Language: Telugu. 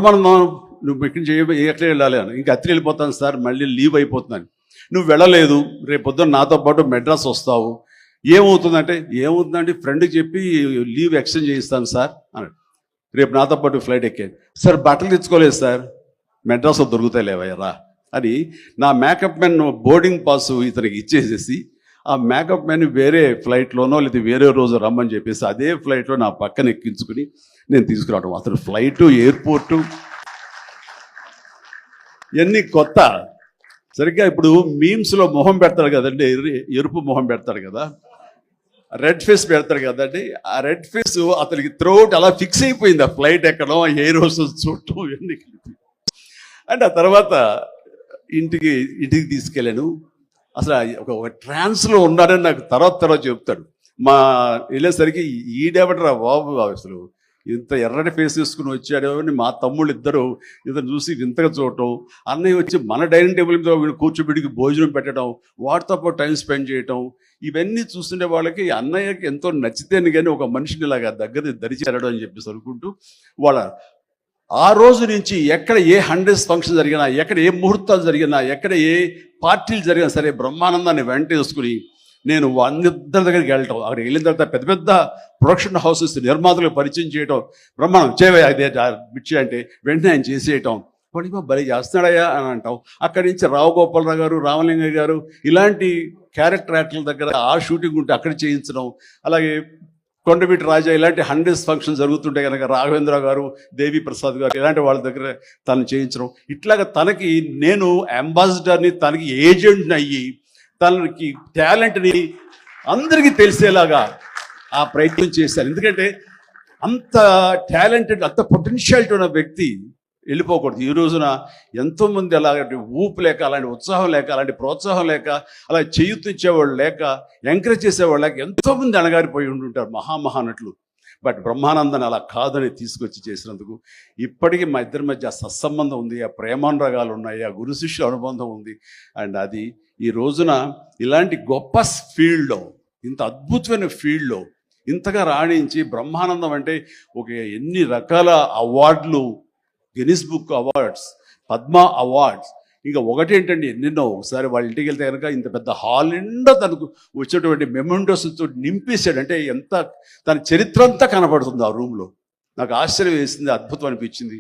మనం నువ్వు ఇక్కడ ఎక్కడ వెళ్ళాలి అని, ఇంకా అత్రి వెళ్ళిపోతాను సార్, మళ్ళీ లీవ్ అయిపోతున్నాను. నువ్వు వెళ్ళలేదు, రేపు పొద్దున్న నాతో పాటు మెడ్రాస్ వస్తావు, ఏమవుతుందంటే ఫ్రెండ్కి చెప్పి లీవ్ ఎక్స్టెండ్ చేయిస్తాను సార్ అన్నాడు. రేపు నాతో పాటు ఫ్లైట్ ఎక్కాను సార్, బట్టలు తెచ్చుకోలేదు సార్, మెడ్రాస్లో దొరుకుతాయి లేవయ్యరా అని నా మేకప్ మ్యాన్ బోర్డింగ్ పాస్ ఇతనికి ఇచ్చేసేసి ఆ మేకప్ మ్యాన్ వేరే ఫ్లైట్లోనో లేదా వేరే రోజు రమ్మని చెప్పేసి అదే ఫ్లైట్లో నా పక్కన ఎక్కించుకుని నేను తీసుకురావడం. అతను ఫ్లైటు, ఎయిర్పోర్టు ఇవన్నీ కొత్త. సరిగ్గా ఇప్పుడు మీమ్స్లో మొహం పెడతాడు కదండి, ఎరుపు మొహం పెడతాడు కదా, రెడ్ ఫేస్ పెడతాడు కదండి. ఆ రెడ్ ఫేస్ అతనికి త్రోట్ అలా ఫిక్స్ అయిపోయింది. ఆ ఫ్లైట్ ఎక్కడం, ఎయిర్ హోస్టెస్ చూడటం ఇవన్నీ. అండ్ ఆ తర్వాత ఇంటికి తీసుకెళ్ళాను. అసలు ఒక ట్రాన్స్లో ఉన్నాడని నాకు తర్వాత చెప్తాడు. మా వెళ్ళేసరికి ఈడేవడరా బాబు, అసలు ఇంత ఎర్రటి ఫేస్ వేసుకుని వచ్చాడు అని మా తమ్ముళ్ళు ఇద్దరు చూసి ఇంతగా చూడటం, అన్నయ్య వచ్చి మన డైనింగ్ టేబుల్ మీద కూర్చోబెడికి భోజనం పెట్టడం, వాటితో పాటు టైం స్పెండ్ చేయటం, ఇవన్నీ చూస్తుండే వాళ్ళకి అన్నయ్యకి ఎంతో నచ్చితేనే కానీ ఒక మనిషిని ఇలాగా దగ్గర దరిచేరడం అని చెప్పేసి అనుకుంటూ వాళ్ళ ఆ రోజు నుంచి ఎక్కడ ఏ 100th ఫంక్షన్ జరిగినా, ఎక్కడ ఏ ముహూర్తాలు జరిగినా, ఎక్కడ ఏ పార్టీలు జరిగినా సరే బ్రహ్మానందాన్ని వెంట వేసుకుని నేను అందరి దగ్గరికి వెళ్ళటం. అక్కడికి వెళ్ళిన తర్వాత పెద్ద పెద్ద ప్రొడక్షన్ హౌసెస్ నిర్మాతలకు పరిచయం చేయటం, బ్రహ్మాండం చేయవే అదే బిచ్చి అంటే వెంటనే ఆయన చేసేయటం, వాడికి భలే చేస్తున్నాడయ్యా అని అంటాం. అక్కడి నుంచి రావు గోపాలరావు గారు, రామలింగ గారు ఇలాంటి క్యారెక్టర్ యాక్టర్ల దగ్గర ఆ షూటింగ్ ఉంటే అక్కడ చేయించడం. అలాగే కొండవీటి రాజా ఇలాంటి 100th ఫంక్షన్ జరుగుతుంటే కనుక రాఘవేంద్ర గారు, దేవి ప్రసాద్ గారు ఇలాంటి వాళ్ళ దగ్గర తను చేయించడం. ఇట్లాగా తనకి నేను అంబాసిడర్ని, తనకి ఏజెంట్ని అయ్యి తనకి టాలెంట్ని అందరికీ తెలిసేలాగా ఆ ప్రయత్నం చేశాను. ఎందుకంటే అంత టాలెంటెడ్, అంత పొటెన్షియాలిటీ ఉన్న వ్యక్తి వెళ్ళిపోకూడదు. ఈ రోజున ఎంతోమంది అలాంటి ఊపు లేక, అలాంటి ఉత్సాహం లేక, అలాంటి ప్రోత్సాహం లేక, అలా చేయూతిచ్చేవాళ్ళు లేక, ఎంకరేజ్ చేసేవాళ్ళు లేక ఎంతోమంది అణగారిపోయి ఉంటుంటారు మహానటులు. బట్ బ్రహ్మానందాన్ని అలా కాదని తీసుకొచ్చి చేసినందుకు ఇప్పటికీ మా ఇద్దరి మధ్య సత్సంబంధం ఉంది, ఆ ప్రేమానురాగాలు ఉన్నాయి, ఆ గురు శిష్యుల అనుబంధం ఉంది. అండ్ అది ఈ రోజున ఇలాంటి గొప్ప ఫీల్డ్లో, ఇంత అద్భుతమైన ఫీల్డ్లో ఇంతగా రాణించి బ్రహ్మానందం అంటే ఒక ఎన్ని రకాల అవార్డులు, Guinness book awards, Padma awards, ఇంకా ఒకటేంటండి ఎన్నెన్నో. ఒకసారి వాళ్ళ ఇంటికి వెళ్తే కనుక ఇంత పెద్ద హాల్ నిండా తనకు వచ్చేటువంటి మెమెంటోస్తో నింపేశాడు. అంటే ఎంత తన చరిత్ర అంతా కనపడుతుంది ఆ రూమ్లో. నాకు ఆశ్చర్యం వేసింది, అద్భుతం అనిపించింది.